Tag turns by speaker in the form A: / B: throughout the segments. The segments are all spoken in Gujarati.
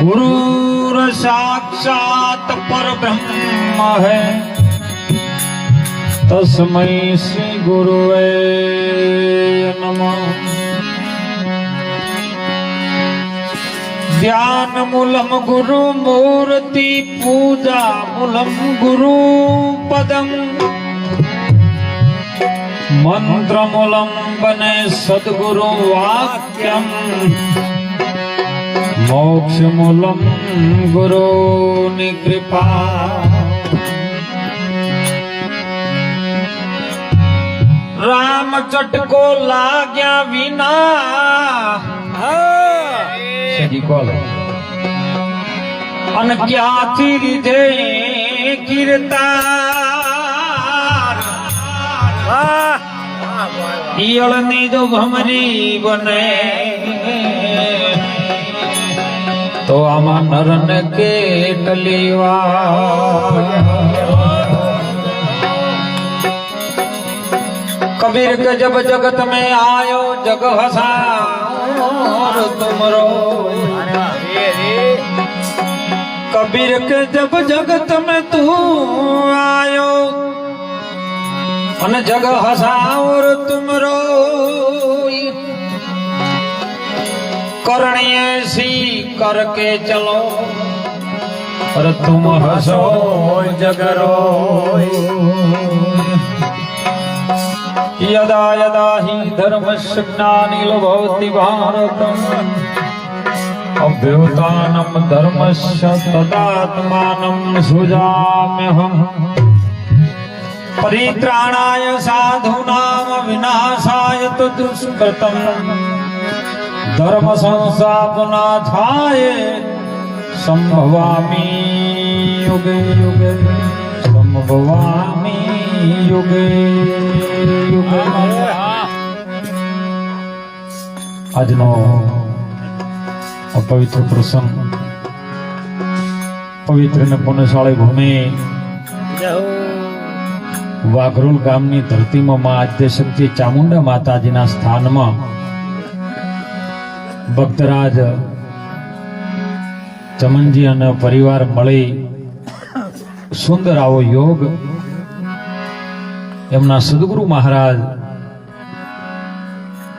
A: गुरु साक्षात पर ब्रह्म है, तस्मै श्री गुरुवे नमः। ध्यान मूलम गुरु मूर्ति, पूजा मूलम गुरु पदम, मंत्र मूलम बने सद्गुरु वाक्यम, मोक्ष मूलम गुरु कृपा। राम चटको लाग्या विना सही कॉल अन क्या रीधे कीर्तार ईयळनी जो भमरी बने तो आमा नरन के टलीवा। कबीर के जब जगत में आयो जग हसा और तुमरो। कबीर के जब जगत में तू आयो और जग हसा और तुमरो। करनी ऐसी करके चलो और तुम हंसो जगरो। यदा यदा ही धर्मस्य ग्लानिर्भवति भारतम् अभ्युत्थानं धर्मस्य तदात्मानं सृजाम्यहम्। परित्राणाय साधूनां विनाशाय तु दुष्कृतम् धर्म संस्थापनार्थाय संभवामि युगे युगे, संभवामि युगे युगे। આજનો પવિત્ર પ્રસંગ પવિત્ર ને પુણ્યશાળી ભૂમિ વાઘરોલ ગામની ધરતીમાં મા આદ્યશક્તિ ચામુંડા માતાજીના સ્થાનમાં ભક્તરાજ ચમનજી અને પરિવાર મળી સુંદર આવો યોગ એમના સદગુરુ મહારાજ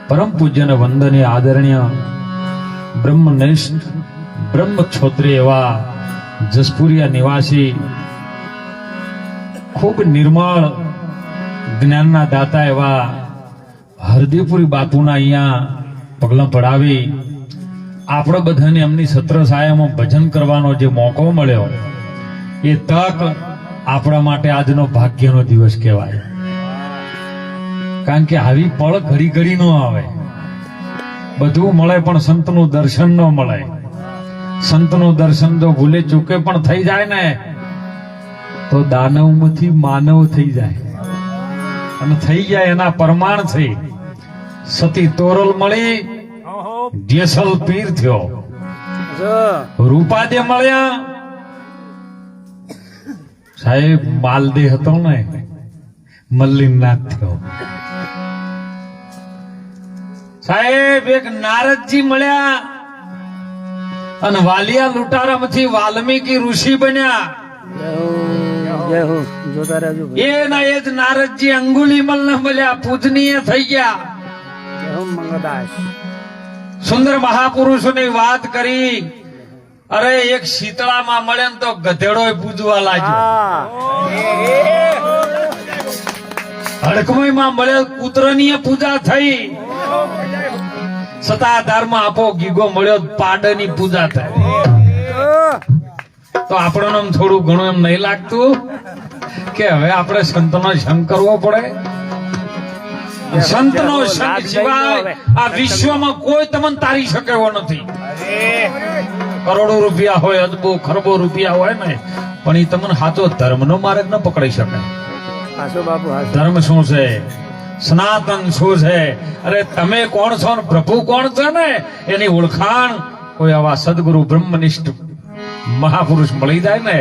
A: પરમ પૂજ્ય અને વંદનીય આદરણીય બ્રહ્મનિષ્ઠ બ્રહ્મક્ષોત્રી એવા જસપુરિયા નિવાસી ખૂબ નિર્મળ જ્ઞાનના દાતા એવા હરદેવપુરી બાપુના અહીંયા પગલાં પડાવી આપણે બધાને એમની સત્ર સાયામાં ભજન કરવાનો જે મોકો મળ્યો એ તક આપણા માટે આજનો ભાગ્યનો દિવસ કહેવાય। કારણ કે આવી પળ ઘડી ઘડી નો આવે, બધું મળે પણ સંતનું દર્શન ન મળે। સંતનું દર્શન જો ભૂલે ચૂકે પણ થઈ જાય ને તો દાનવમાંથી માનવ થઈ જાય અને થઈ જાય એના પ્રમાણ છે। સતી તોરલ મળી જેસલ પીર થયો, રૂપાદે મળ્યા સાહેબ માલદે હતો ને મલ્લીનાથ થયો। સાહેબ એક નારદજી મળ્યા અને વાલિયા લૂંટારામાંથી વાલ્મીકી ઋષિ બન્યા। એના એ જ નારદજી અંગુલીમલ ને મળ્યા, પૂજનીય થઈ ગયા। સુંદર મહાપુરુષોની વાત કરી। અરે એક શીતળામાં મળે ને તો ગધેડો પૂજવા લાગ્યો। હડકમયમાં મળે કૂતરની પૂજા થઈ। સતાધારમાં આપો ગીગો મળ્યો પાડની પૂજા થાય। તો આપણને થોડું ઘણું એમ નહીં લાગતું કે હવે આપણે સંતનો સંગ કરવો પડે? સંતનો સંગ સિવાય આ વિશ્વમાં કોઈ તમને તારી શકે એવો નથી। કરોડો રૂપિયા હોય, અદબો ખરબો રૂપિયા હોય ને, પણ એ તમને સાચો ધર્મનો માર્ગ ન પકડી શકે। ધર્મ શું છે, સનાતન શું છે, અરે તમે કોણ છો ને પ્રભુ કોણ છે ને એની ઓળખાણ કોઈ આવા સદગુરુ બ્રહ્મનિષ્ઠ મહાપુરુષ મળી જાય ને,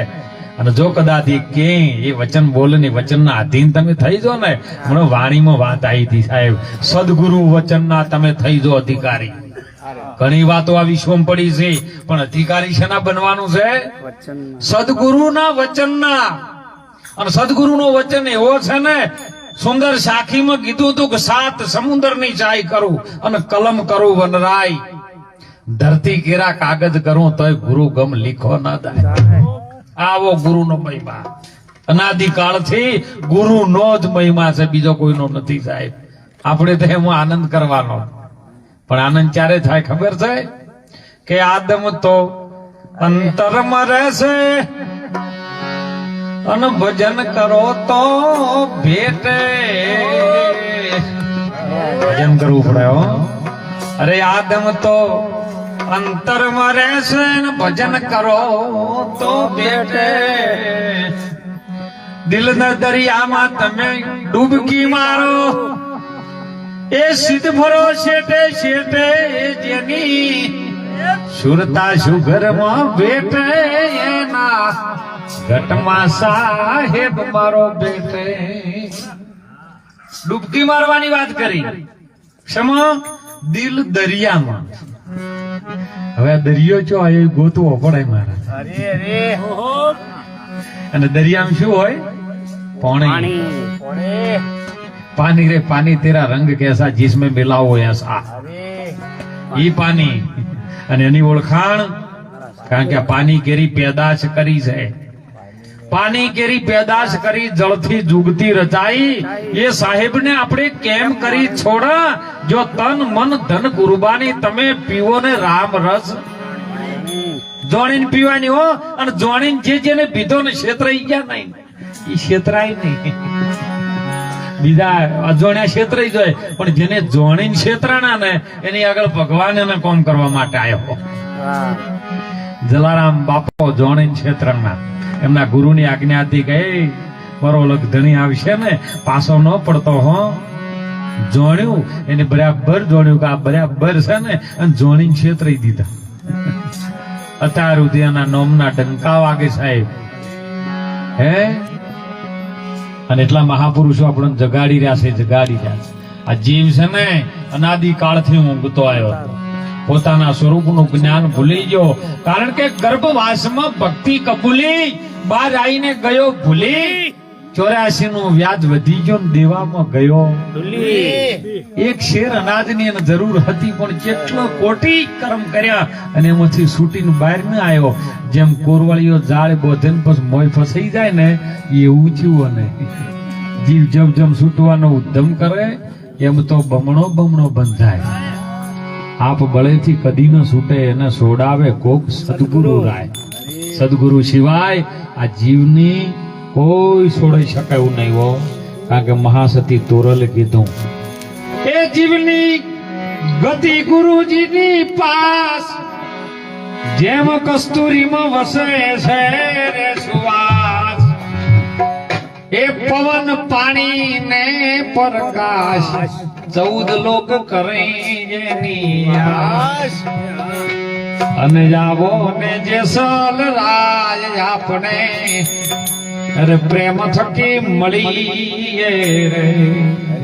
A: અને જો કદાચ કે એ વચન બોલની વચનના આધીન તમે થઈ જો ને, મને વાણીમાં વાત આવી હતી સાહેબ, સદગુરુ વચનના તમે થઈ જો અધિકારી। ઘણી વાતો આ વિશ્વમાં પડી છે, પણ અધિકારી શેના બનવાનું છે? સદગુરુના વચનના. અને સદગુરુનો વચન એવો છે ને, સુંદર સાખીમાં કીધું હતું કે 7 સમુદ્રની ચાય કરું અને કલમ કરું વનરાય, ધરતી કેરા કાગજ કરું તોય ગુરુ ગમ લીખો ના દાય. આવો ગુરુનો મહિમા. અનાદિકાળથી ગુરુનો જ મહિમા છે, બીજો કોઈનો નથી સાહેબ. આપણે તો એમાં આનંદ કરવાનો, પણ આનંદ ક્યારે થાય ખબર છે? કે આદમ તો અંતરમાં રહેશે અને ભજન કરો તો ભેટે. ભજન કરવું પડે હો. અરે આદમ તો અંતરમાં રહેશે ને ભજન કરો તો ભેટે. દિલના દરિયામાં તમે ડૂબકી મારો, એ સિદ્ધ ભરો શેટે શેટે જેની સુરતા સુગરમાં ભેટે, એના ઘટમાં સાહેબ મારો બેટે. ડૂબકી મારવાની વાત કરી. ક્ષમા દિલ દરિયામાં. હવે આ દરિયો ચો એ ગોતવો પડે મારા. અને દરિયામાં શું હોય? પાણી. पानी रे पानी तेरा रंग कैसा जिसमें मिला हो ऐसा. ઈ પાણી અને એની ઓળખાણ, કારણ કે પાણી કેરી પેદાશ કરી છે. પાણી કેરી પેદાશ કરી જળથી જુગતી રચાઈ, એ સાહેબને આપણે કેમ કરી છોડા? જો તન મન ધન કુરબાની તમે પીવો ને રામ રસ. જોણીને પીવાની હો. અને જોણીને જેને પીધો ને છેતરાઈ ગયા નહીં, એ છેતરાય નહીં. બીજા અજોણ્યા છેતરાઈ જાય, પણ જેને જોણીને છેતરાણા ને એની આગળ ભગવાન એને કોમ કરવા માટે આવ્યો. જલારામ બાપો જોણીને છેતરાણા, એમના ગુરુની આજ્ઞા હતી કે મારો લગધણી આવશે ને પાછો ન પડતો હો. જોણ્યું એને બરાબર જોણ્યું કે આ બરાબર છે ને, અને જોણીને છેતરાઈ દીધા. અત્યાર સુધી એના નોમના ડંકા વાગે સાહેબ. હે, અને એટલા મહાપુરુષો આપણને જગાડી રહ્યા છે, જગાડી રહ્યા છે. આ જીવ છે ને અનાદિકાળથી ઊંઘતો આવ્યો, પોતાના સ્વરૂપનું જ્ઞાન ભૂલી ગયો. કારણ કે ગર્ભવાસમાં ભક્તિ કબૂલી, બહાર આવીને ગયો ભૂલી. 84 નું વ્યાજ વધી ગયો ને દેવામાં ગયો ભૂલી. એક શેર અનાજની એને જરૂર હતી, પણ કેટલો કોટી કર્મ કર્યા અને એમાંથી છૂટીને બહાર ન આવ્યો. જેમ કોરવાળીઓ જાળ બોધે પછી મોય ફસાઈ જાય ને, એવું થયું. અને જીવ જેમ જેમ છૂટવાનો ઉદ્યમ કરે એમ તો બમણો બંધાય. આપ બળેથી કદી ન છૂટે, એને સોડાવે કોક સદગુરુ રાય. સદગુરુ સિવાય આ જીવની કોઈ છોડાઈ શકે એવું નહીં હો. કારણ કે મહાસતી તોરલે કીધું, એ જીવની ગતિ ગુરુજીની પાસ, જેમ કસ્તુરીમાં વસે છે રે સુવાસ. એ પવન પાણી ને પ્રકાશ, 14 લોક કરે એની આશ. અને જાવો ને જેસલ રાજ આપણે, અરે પ્રેમ થકી મળી રે.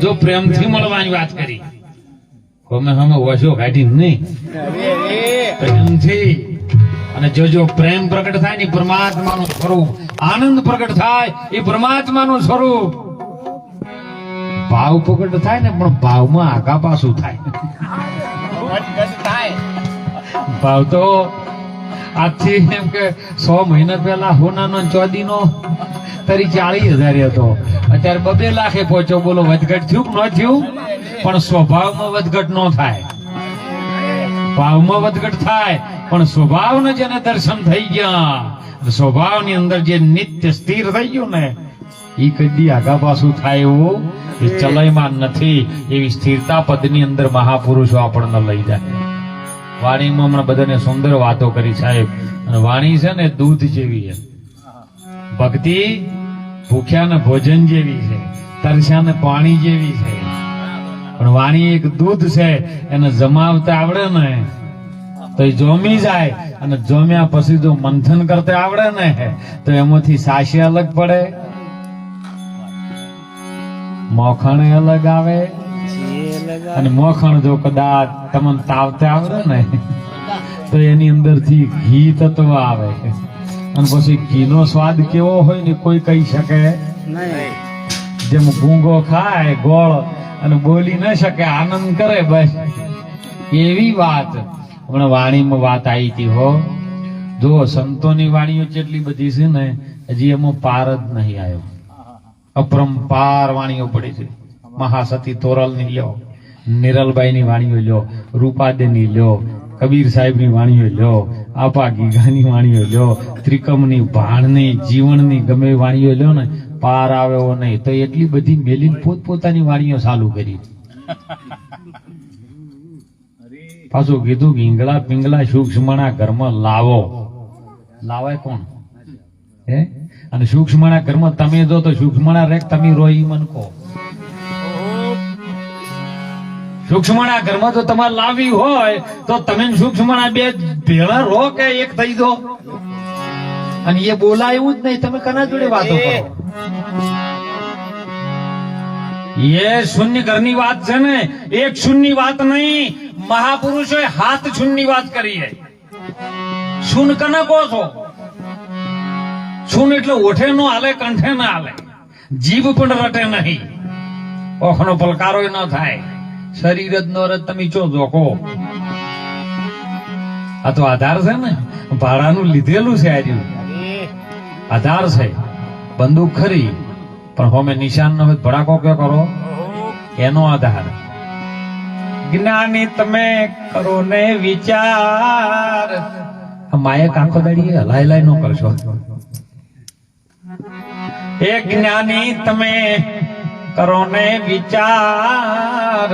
A: જો પ્રેમથી મળવાની વાત કરી, અમે વસો કાઢી નહીં, પ્રેમથી. અને જો પ્રેમ પ્રગટ થાય ને પરમાત્માનું સ્વરૂપ, આનંદ પ્રગટ થાય એ પરમાત્માનું સ્વરૂપ. ભાવ પ્રગટ થાય ને, પણ ભાવમાં આગા પાછું થાય. ભાવ તો આજથી એમ કે 100 મહિના પહેલા હોનાનો ચોદીનો તરી 40,000 હતો, અત્યારે 2 લાખે પહોંચ્યો. બોલો વધઘટ થયું કે ન થયું? પણ સ્વભાવમાં વધઘટ ન થાય. ભાવમાં વધઘટ થાય, પણ સ્વભાવને જેને દર્શન થઈ ગયા, સ્વભાવની અંદર જે નિત્ય સ્થિર થઈ ગયું ને, એ કદી આગા પાછું થાય એવું એ ચલયમાં નથી. એવી સ્થિરતા પદની અંદર મહાપુરુષો આપણને લઈ જાય. વાણીમાં હમણાં બધાને સુંદર વાતો કરી સાહેબ. અને વાણી છે ને દૂધ જેવી છે. ભક્તિ ભૂખ્યા ને ભોજન જેવી છે, તરસ્યા ને પાણી જેવી છે. પણ વાણી એક દૂધ છે, એને જમાવતા આવડે ને તો એ જોમી જાય. અને જોમ્યા પછી જો મંથન કરતા આવડે ને તો એમાંથી સાશે અલગ પડે, મોખણે અલગ આવે, અને મોખણ જો કદાચ તમને તાવતે આવડે ને તો એની અંદરથી ઘી તત્વ આવે અને પછી ઘીનો સ્વાદ કેવો હોય ને કોઈ કહી શકે નહીં. જેમ ગુંગો ખાય ગોળ અને બોલી ન શકે, આનંદ કરે, બસ એવી વાત હમણાં વાણીમાં વાત આવી હતી હો. જો સંતોની વાણીઓ જેટલી બધી છે ને હજી એમાં પાર જ નહીં આવ્યો. અપરંપાર વાણીઓ પડી છે. મહાસતી તોરલ ની લ્યો, નિરલબાઈ ની વાણીઓ લ્યો, રૂપાદે ની લ્યો, કબીર સાહેબ ની વાણીઓ લ્યો, આપા ગીગાની વાણીઓ લ્યો, ત્રિકમ ની, ભાણની, જીવન ની, ગમે એ વાણીઓ લ્યો ને પાર આવ્યો નહીં. તો એટલી બધી મેલીને પોતપોતાની વાણીઓ ચાલુ કરી. પાછું કીધું ગીંગળા પિંગળા સૂક્ષ્મના ઘરમાં લાવો. લાવાય કોણ હે? અને સૂક્ષ્મના ઘરમાં તમે જો તો સૂક્ષ્મના રેક તમે રોઈ મન કહો. સૂક્ષ્મના ઘરમાં તો તમારે લાવી હોય તો તમે સૂક્ષ્મના બે ભેળા રહો કે એક થઈ દો. અને એ બોલાય એવું જ નહીં. તમે કના જોડે વાતો કરો? એ શૂન્ય ઘરની વાત છે ને, એક શૂન્ય વાત નહીં. મહાપુરુષોએ હાથ શૂન્ય વાત કરી છે. શૂન કને કહો છો? શૂન એટલે ઓઠે નો હાલે, કંઠે ના હાલે, જીભ પણ રટે નહીં, ઓખનો પલકારો ન થાય, શરીર જ નો રત. તમે ચો જોકો આ તો આધાર છે ને, ભાડાનું લીધેલું છે. આજે આધાર છે. બંદૂક ખરી પણ હોમે નિશાન ન હોય, ભડાકો ક્યાં કરો? એનો આધાર. જ્ઞાની તમે કરો ને વિચાર. માયક આખો દાડી હલાય હલાય નો કરશો. એ જ્ઞાની તમે કરો ને વિચાર,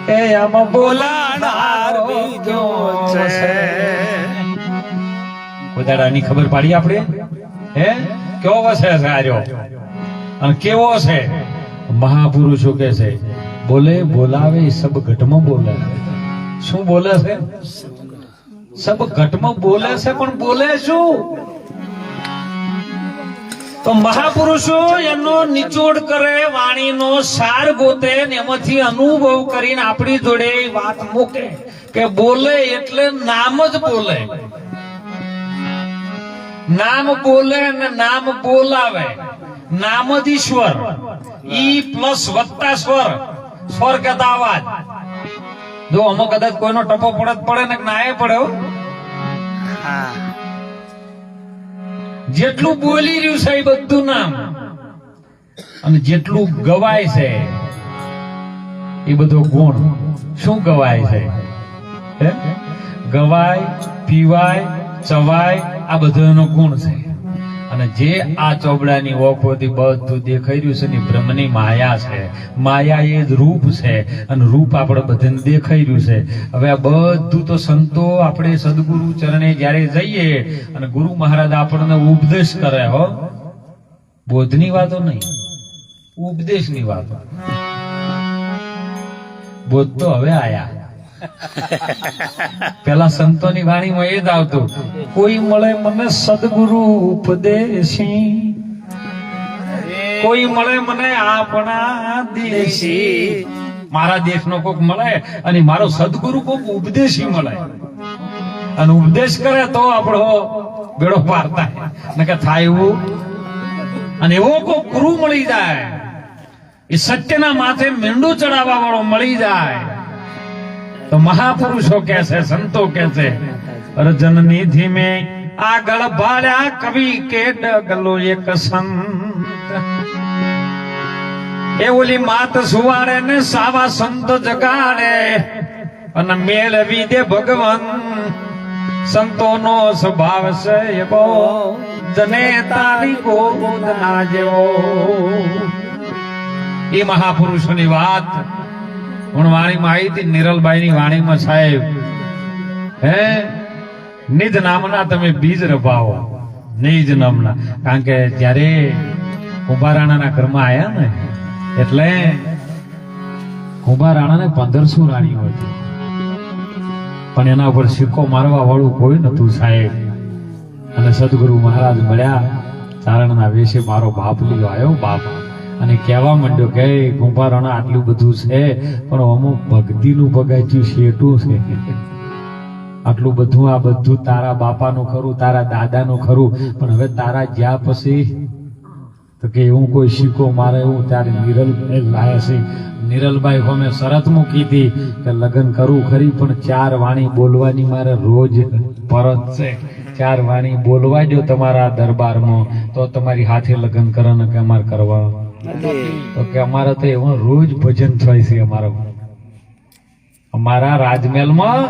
A: એ આમ બોલાનાર બીજો છે. કોઈ દાડાની ખબર પાડી આપણે? હે કેવો વસે છે આર્યો અને કેવો છે? મહાપુરુષો કે છે બોલે બોલાવે સબ ઘટમાં બોલે. શું બોલે છે? સબ ઘટમાં બોલે છે, પણ બોલે શું? તો મહાપુરુષો એનો નિચોડ કરે, વાણીનો સાર ગોતે ને એમાંથી અનુભવ કરીને આપણી જોડે વાત મૂકે કે બોલે એટલે નામ જ બોલે. નામ બોલે ને નામ બોલાવે. નામ જ ઈશ્વર. ઈ પ્લસ વત્તા સ્વર. સ્વર કહેતા અવાજ. જો અમુક કદાચ કોઈનો ટપો પડે ને નાય પડે. જેટલું બોલી રહ્યું છે એ બધું નામ, અને જેટલું ગવાય છે એ બધો ગુણ. શું ગવાય છે? ગવાય, પીવાય, ચવાય, આ બધો એનો ગુણ છે. અને જે આ ચોબડાની ઓખોથી બધું દેખાઈ રહ્યું છે ને બ્રહ્મની માયા છે. માયા એ જ રૂપ છે, અને રૂપ આપણે બધાને દેખાઈ રહ્યું છે. હવે આ બધું તો સંતો આપણે સદગુરુ ચરણે જયારે જઈએ અને ગુરુ મહારાજ આપણને ઉપદેશ કરે હો, બોધની વાતો નહીં, ઉપદેશની વાતો. બોધ તો હવે આયા. પેલા સંતોની વાણીમાં એ જ આવતું, કોઈ મળે મને સદગુરુ ઉપદેશી, કોઈ મળે મને આપણા દેશી. મારા દેશનો કોક મળે અને મારો સદગુરુ કોક ઉપદેશી મળે અને ઉપદેશ કરે તો આપણો બેડો પાર થાય. નકર થાય એવું. અને એવો કોક ગુરુ મળી જાય, એ સત્યના માથે મીંડું ચડાવવા વાળો મળી જાય તો મહાપુરુષો કે છે, સંતો કે છે, અર્જનની ધીમે આગળ ભાળ્યા કવિ કે ડગલો એક સંત. એ ઓલી માત સુવાડે ને સાવા સંત જગાડે અને મેળવી દે ભગવાન. સંતોનો સ્વભાવ છે એવો જને તારી ગોદના જેવો. એ મહાપુરુષોની વાત હું વાણીમાં આવી હતી. નિરલબાઈ ની વાણીમાં સાહેબ હે નિજ નામના તમે બીજ રપાવો. નિજ નામના. કારણ કે જયારે કુંભારાણાના ઘરમાં આવ્યા ને એટલે કુંભારાણાને 1500 રાણીઓ હતી, પણ એના ઉપર સિક્કો મારવા વાળું કોઈ નતું સાહેબ. અને સદગુરુ મહારાજ મળ્યા, ચારણના વેશે મારો બાપ લીધો આવ્યો. બાપ અને કહેવા માંડ્યો કે કુંભારાણા આટલું બધું છે પણ અમુક ભક્તિનું ભગાચ્યું શેઠું છે. આટલું બધું આ બધું તારા બાપાનું ખરું, તારા દાદાનું ખરું, પણ હવે તારા જ્યાં પછી તો કે એવું કોઈ શીખો મારે એવું ત્યારે નિરલભાઈ લાયા છે. નિરલભાઈ અમે શરત મૂકી હતી કે લગ્ન કરવું ખરી પણ 4 વાણી બોલવાની મારે રોજ પરત છે. 4 વાણી બોલવા જો તમારા દરબારમાં તો તમારી હાથે લગ્ન કરે ને કે અમારે કરવા તો કે અમારે તો એવું રોજ ભજન થાય છે. અમારા રાજમહેલમાં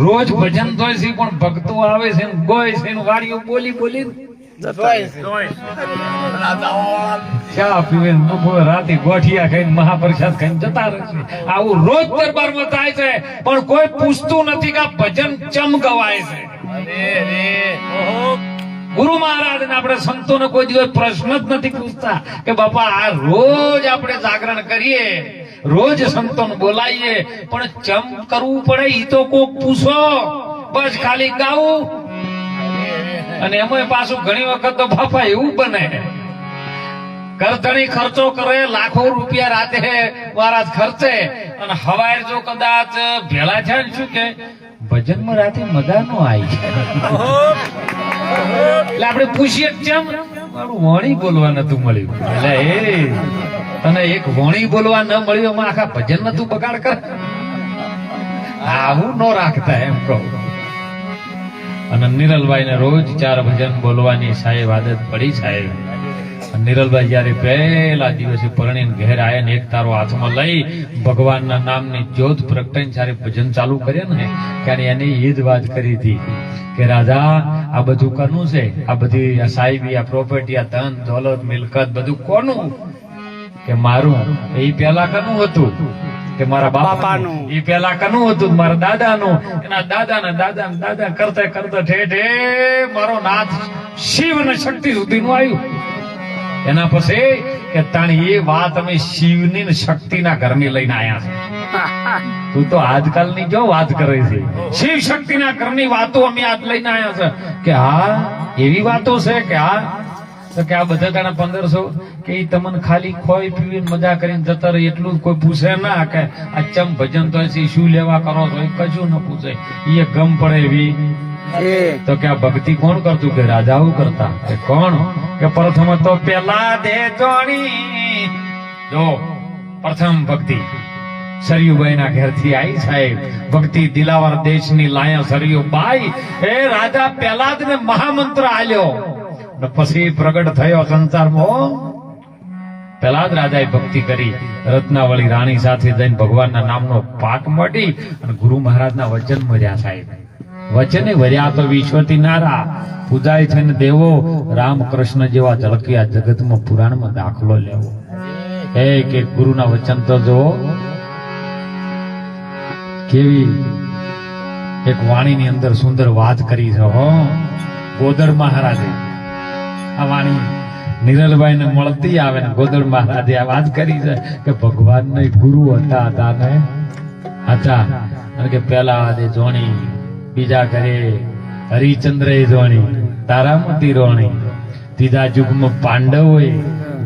A: રોજ ભજન થાય છે પણ ભક્તો આવે છે ને ગોય છે ને વાડીઓ બોલી બોલી ચા પીવે રાતે ગોઠિયા ખાઈને મહાપ્રસાદ ખાઈને જતા રહેશે. આવું રોજ દરબારમાં થાય છે પણ કોઈ પૂછતું નથી કે ભજન ચમ ગવાય છે. ગુરુ મહારાજ ને આપણે સંતોને કોઈ દિવસ પ્રશ્ન જ નથી પૂછતા કે બાપા આ રોજ આપણે જાગરણ કરીએ, રોજ સંતોને બોલાવીએ પણ ચમ કરવું પડે ઈ તો કોક પૂછો. બસ ખાલી ગાવું અને એમાં પાછું ઘણી વખત તો બાપા એવું બને કરધણી ખર્ચો કરે, લાખો રૂપિયા રાતે મહારાજ ખર્ચે અને હવારે જો કદાચ ભેળા છે ને શું કે ભજનમાં રાતે મજા નો આવી એટલે આપણે પૂછીએ કેમ મારું વાણી બોલવા નતું મળ્યું. એટલે એ તને એક વાણી બોલવા ન મળ્યું એમાં આખા ભજન નતું બગાડ કર. આવું ન રાખતા એમ કહું. અને નિરલભાઈ ને રોજ 4 ભજન બોલવાની સાહેબ આદત પડી. સાહેબ નિરલભાઈ જયારે પહેલા દિવસે પરણીને ઘેર આયા ને એક તારો હાથમાં લઈ ભગવાનના નામની જ્યોત પ્રગટાઈને જ્યારે ભજન ચાલુ કર્યા ને ત્યારે એને એ જ વાત કરી હતી કે રાજા આ બધું કોનું છે? આ બધી આ સાહેબી, આ પ્રોપર્ટી, આ ધન દોલત મિલકત બધું કોનું? કે મારું. એ પેલા કનું હતું કે મારા બાપાનું. એ પેલા કનું હતું? મારા દાદાનું. એના દાદાના દાદાના દાદા કરતા કરતા ઠેઠે મારો નાથ શિવ અને શક્તિ સુધીનું આવ્યું. એના પછી કે તાણી એ વાત અમે શિવની ને શક્તિના ઘરની લઈને આયા છે. તું તો આજકાલની જો વાત કરે છે, શિવ શક્તિના ઘરની વાતો અમે આજ લઈને આયા છે. કે હા એવી વાતો છે કે હા તો કે આ બધા તાણા 1500 કે ઈ તમને ખાલી ખોઈ પીવીને મજા કરીને જતા રહે એટલું કોઈ પૂછે ના કે આ ચમ ભજન તો શું લેવા કરો છો એ કશું ન પૂછે. એ ગમ પડે એવી તો કે આ ભક્તિ કોણ કરતું? કે રાજાઓ કરતા. કે કોણ? કે પ્રથમ તો પેલા દે જોણી જો પ્રથમ ભક્તિ સરયુબાઈ ના ઘેર થી આવી. સાહેબ ભક્તિ દિલાવર દેશની લાયા સરયુબાઈ એ રાજા પેલા જ ને મહામંત્ર આલ્યો ને પછી પ્રગટ થયો સંસારમાં. પેલા જ રાજાએ ભક્તિ કરી. રત્નાવળી રાણી સાથે જઈને ભગવાનના નામનો પાઠ મળી અને ગુરુ મહારાજના વચન મળ્યા. સાહેબ વચને વર્યા તો વિશ્વતી નારા પૂજાય છે ને દેવો રામકૃષ્ણ જેવા ઝળકિયા જગતમાં પુરાણમાં દાખલો લેવો. એ કે ગુરુના વચન તો જો કેવી એક વાણીની અંદર સુંદર વાત કરી છે. હો ગોદડ મહારાજે આ વાણી નિરલભાઈ ને મળતી આવે ને ગોદડ મહારાજે આ વાત કરી છે કે ભગવાન ને ગુરુ હતા અને કે પેલા આદે જોણી, બીજા ઘરે હરિચંદ્ર જોણી, તારામતી રોણી, ત્રીજા યુગમાં પાંડવોએ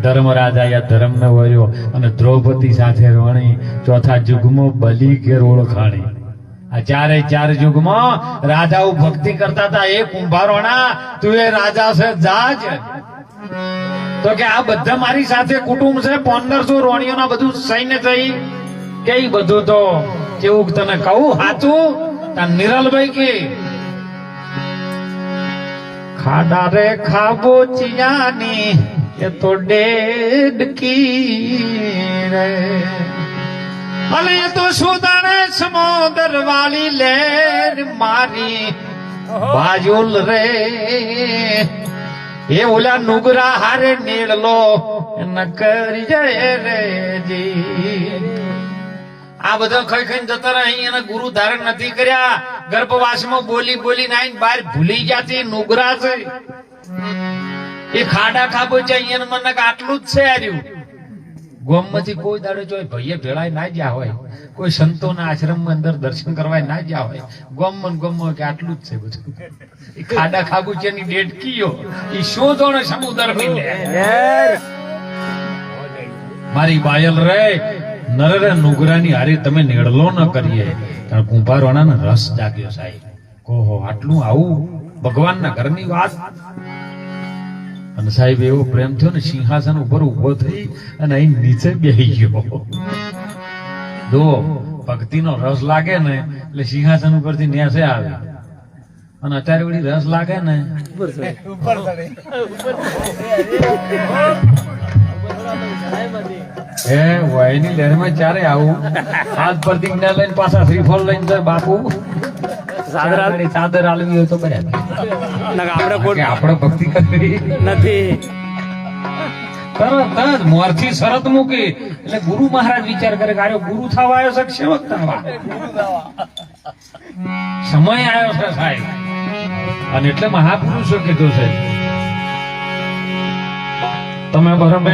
A: ધર્મરાજા ધર્મ ન વર્યો અને દ્રૌપદી સાથે રોણી, ચોથા યુગમાં બલિ ઘેર ઓળખાણી. આ 4 યુગમાં રાજાઓ ભક્તિ કરતા હતા. એ કુંભારોણા તું એ રાજા છે જાજ તો કે આ બધા મારી સાથે કુટુંબ છે 1500 રોણીઓના બધું સૈન્ય થઈ કે બધું તો કેવું તને કહું સાચું? નિરલભાઈ કે ખાડા રે ખાબો ચિયાની એ તો ડેડકી રે અને એ તો સુદાને સમુદ્ર વાળી લેર મારી બાજુલ રે એ ઓલા નુગરા હારે નીળલો ન કરી જાય રે જી. આ બધા ખાઈ ખાઈને જતા રહ્યા. અહીંયા ગુરુ ધારણ નથી કર્યા. ગર્ભવાસમાં બોલી બોલી નાઈ બહાર ભૂલી ગયા. નુગરા છે એ ખાડા ખાબો છે. અહીંયા મને આટલું જ છે. આર્યું ગોમમાંથી કોઈ દાડો જો ભાઈએ ભેળાય ના જ્યા હોય, કોઈ સંતોના આશ્રમમાં અંદર દર્શન કરવા ના જ્યા હોય, ગોમમાં કે આટલું જ છે બધું. એ ખાડા ખાબુ છે ની ડેડકીઓ એ શું જોણે સમુદ્ર મારી બાયલ રે નરે નુગરાની હારે તમે નેડલો ન કરીએ કારણ કુંભારવાળાને રસ જાગ્યો સાહેબ ઓહો આટલું આવું ભગવાનના ઘરની વાત અને સાહેબ એવો પ્રેમ થયો ને સિંહાસન ઉપર ઉભો થઈ અને અહીં નીચે બેસી ગયો જો ભક્તિનો રસ લાગે ને એટલે સિંહાસન ઉપરથી ન્યાસે આવે અને અત્યારે વળી રસ લાગે ને હે વયની લહેરમાં ચારે આવું હાથ પ્રતિજ્ઞા લઈને પાછા શ્રીફળ લઈને જાય બાપુ ચાદર આલવી હોય તો બરાબર આપણે ભક્તિ કરવી નથી તરત મોરથી શરત મૂકી એટલે ગુરુ મહારાજ વિચાર કરે કે આયો ગુરુ થવા આવ્યો છે સેવક થવા સમય આવ્યો છે સાહેબ અને એટલે મહાપુરુષો કીધું છે તમે બરાબર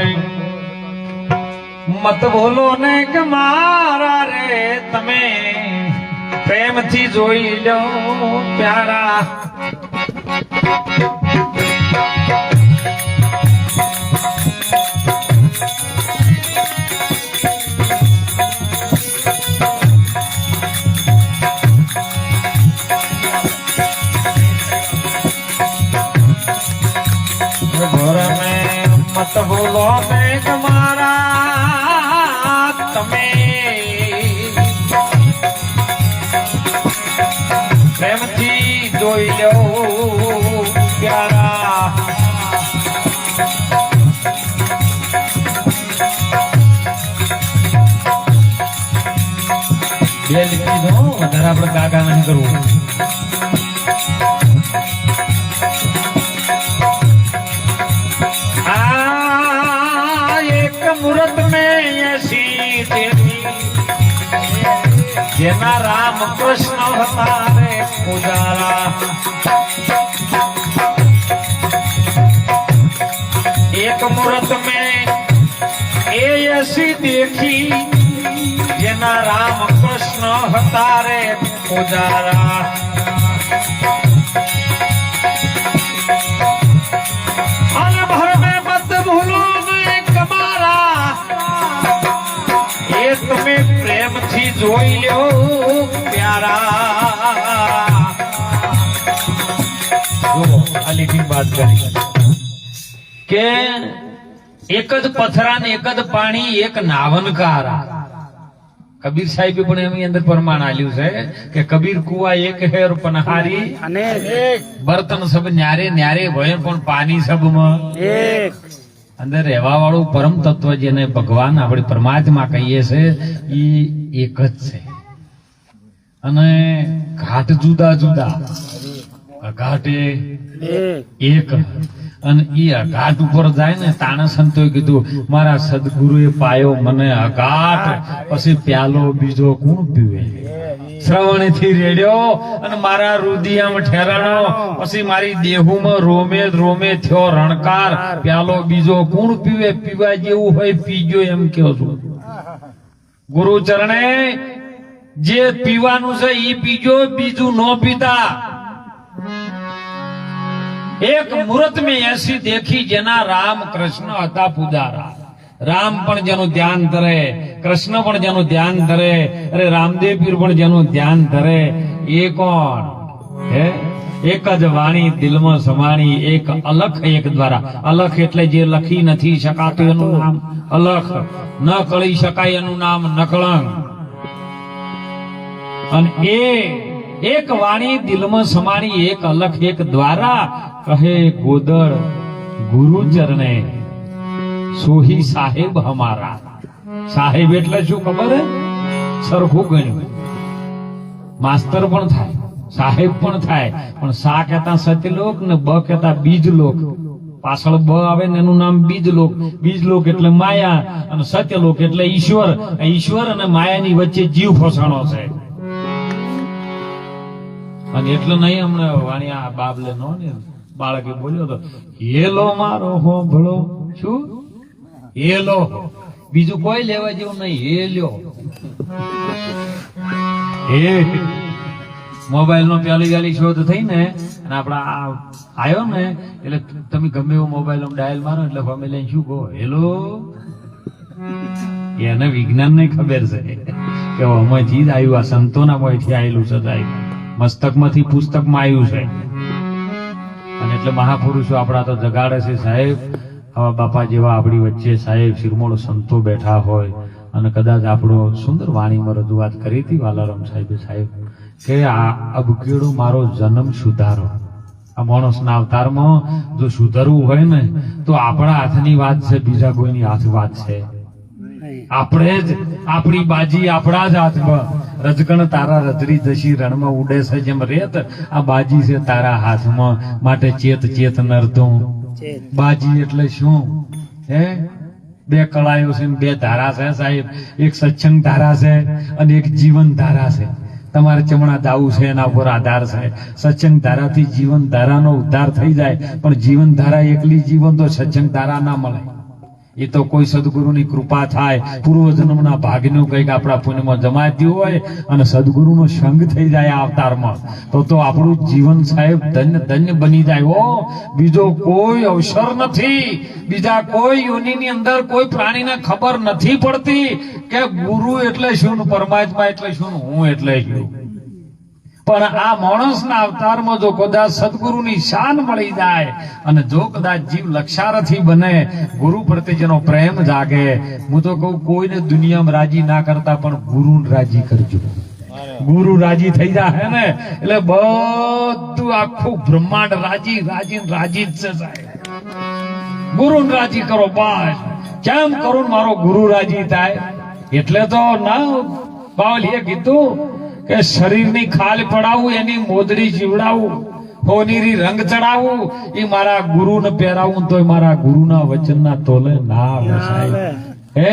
A: મત બોલો ને કે મારા રે તમે પ્રેમથી જોઈ લો પ્યારા મત બોલો ને તમારા તમે પ્રેમથી જોઈ લો પ્યારા બે લીટી દો વધારે આપણે કાકા નહીં કરવું मुहूर्त में ऐसी देवी जेना राम कृष्ण हमारे पुजारा एक मुहूर्त में ऐसी देखी जेना राम कृष्ण हमारे पुजारा हर भर में मत भूलो તમે પ્રેમથી જોઈ લો પ્યારા જો આ લીટી વાત કરી કે એક જ પથરા ને એક જ પાણી એક નાવનકારા કબીર સાહેબે પણ એની અંદર પ્રમાણ આલ્યું છે કે કબીર કુવા એક હે और पनहारी अनेक बर्तन सब न्यारे न्यारे भय पण पानी सब में एक અંદર રહેવા વાળું પરમ તત્વ જેને ભગવાન આપણે પરમાત્મા કહીએ છે ઈ એક જ છે અને ઘાટ જુદા જુદા ઘાટ એક અને ઈ અઘાટ ઉપર જાય ને તાણે સંતોએ કીધું મારા સદગુરુએ પાયો મને અઘાટ પછી પ્યાલો બીજો કોણ પીવે શ્રવણથી રેડ્યો અને મારા રુદિયામાં ઠેરાણો પછી મારી દેહુમાં રોમે રોમે થયો રણકાર પ્યાલો બીજો કોણ પીવે પીવા જેવું હોય પીજો એમ કહો છો ગુરુ ચરણે જે પીવાનું છે ઈ પીજો બીજું ન પીતા एक मुहूर्त में ऐसी देखी जेना राम कृष्ण હતા પુજારા રામ પણ જેનું ધ્યાન ધરે કૃષ્ણ પણ જેનું ધ્યાન ધરે અરે રામદેવ પીર પણ જેનું ધ્યાન ધરે એ કોણ હે એક જ વાણી દિલમાં સમાણી એક અલખ એક દ્વારા અલખ એટલે જે લખી નથી શકાતું એનું નામ અલખ ન કળી શકાય એનું નામ નકળંક અને એ એક વાણી દિલમાં સમાણી એક અલખ એક દ્વારા કહે ગોદળ ગુરુ ચરણે સોહી સાહેબ હમારા સાહેબ એટલે શું ખબર હે સરખું ગણ્યું માસ્તર પણ થાય સાહેબ પણ થાય પણ સા કહેતા સત્યલોક ને બ કહેતા બીજલોક પાછળ બ આવે ને એનું નામ બીજલોક એટલે માયા અને સત્યલોક એટલે ઈશ્વર ઈશ્વર અને માયાની વચ્ચે જીવ ફસાણો છે અને એટલે નહીં હમણાં વાણિયા બાબલે નો ને બાળકે બોલ્યો તો હેલો મારો હો ભળો શું હેલો બીજું કોઈ લેવા જેવું નહીં હેલ્યો હે મોબાઈલ નો પ્યાલી શોધ થઈ ને અને આપડા આવ્યો ને એટલે તમે ગમે એવો મોબાઈલ ડાયલ મારો એટલે ફેમિલી શું કહો હેલો એને વિજ્ઞાન ને ખબર છે કે અમાયથી જ આવ્યું, આ સંતોના મોયથી આવેલું છે સાહેબ, મસ્તકમાંથી પુસ્તકમાં આવ્યું છે. અને એટલે મહાપુરુષો આપણા તો જગાડે છે સાહેબ. આવા બાપા જેવા આપણી વચ્ચે સાહેબ શિરમોળ સંતો બેઠા હોય અને કદાચ આપણો સુંદર વાણીમાં રજૂઆત કરી હતી વાલારામ સાહેબે સાહેબ કે આ અબકેડો મારો જન્મ સુધારો. આ માણસના અવતારમાં જો સુધારવું હોય ને તો આપણા હાથની વાત છે, બીજા કોઈની હાથ વાત છે. આપણે જ આપણી બાજી આપણા જ હાથમાં. રજકણ તારા રજરી જશી રણમાં ઉડે છે જેમ રેત, આ બાજી છે તારા હાથમાં, માટે ચેત ચેત નરતું. બાજી એટલે શું? હે, બે કળાયો છે ને બે ધારા છે સાહેબ. એક સત્સંગ ધારા છે અને એક જીવન ધારા છે. તમારે ચમણા દાવું છે એના ઉપર આધાર છે. સત્સંગ ધારાથી જીવન ધારાનો ઉદ્ધાર થઈ જાય, પણ જીવન ધારા એકલી જીવન તો સત્સંગ ધારા ના મળે. એ તો કોઈ સદગુરુની કૃપા થાય, પૂર્વ જન્મના ભાગનું કંઈક આપણા પુણ્યમાં જમાતી હોય અને સદગુરુનો સંગ થઈ જાય આ અવતારમાં, તો આપણું જીવન સાહેબ ધન્ય ધન્ય બની જાય. હો, બીજો કોઈ અવસર નથી, બીજા કોઈ યોનિની અંદર કોઈ પ્રાણીને ખબર નથી પડતી કે ગુરુ એટલે શું, પરમાત્મા એટલે શું, હું એટલે શું. પણ આ માણસના અવતારમાં જો કદાચ સદગુરુની શાન મળી જાય અને જો કદાચ જીવ લક્ષારથી બને, ગુરુ પ્રત્યે જેનો પ્રેમ જાગે, હું તો કહું કોઈને દુનિયામાં રાજી ના કરતા પણ ગુરુને રાજી કરજો. ગુરુ રાજી થઈ જાય ને એટલે બધું આખું બ્રહ્માંડ રાજી રાજી રાજી જ છે સાહેબ. ગુરુને રાજી કરો બસ. કેમ કરું? મારો ગુરુ રાજી થાય. એટલે તો ના બાવલીએ કીધું કે શરીરની ખાલ પડાવું, એની મોદડી જીવડાવું, હોનીરી રંગ ચડાવું, એ મારા ગુરુને પહેરાવું તો મારા ગુરુના વચનના તોલે ના વસાય. હે,